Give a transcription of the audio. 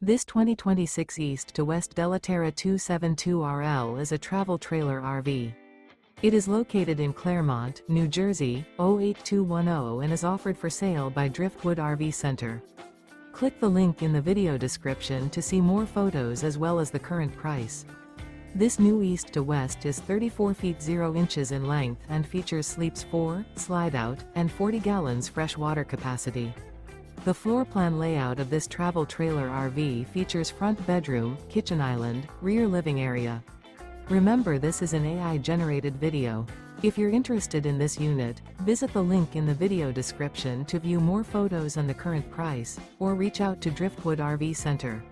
This 2026 East to West Della Terra 272RL is a travel trailer RV. It is located in Clermont, New Jersey, 08210 and is offered for sale by Driftwood RV Center. Click the link in the video description to see more photos as well as the current price. This new East to West is 34 feet 0 inches in length and features sleeps 4, slide-out, and 40 gallons fresh water capacity. The floor plan layout of this travel trailer RV features front bedroom, kitchen island, rear living area. Remember, this is an AI-generated video. If you're interested in this unit, visit the link in the video description to view more photos and the current price, or reach out to Driftwood RV Center.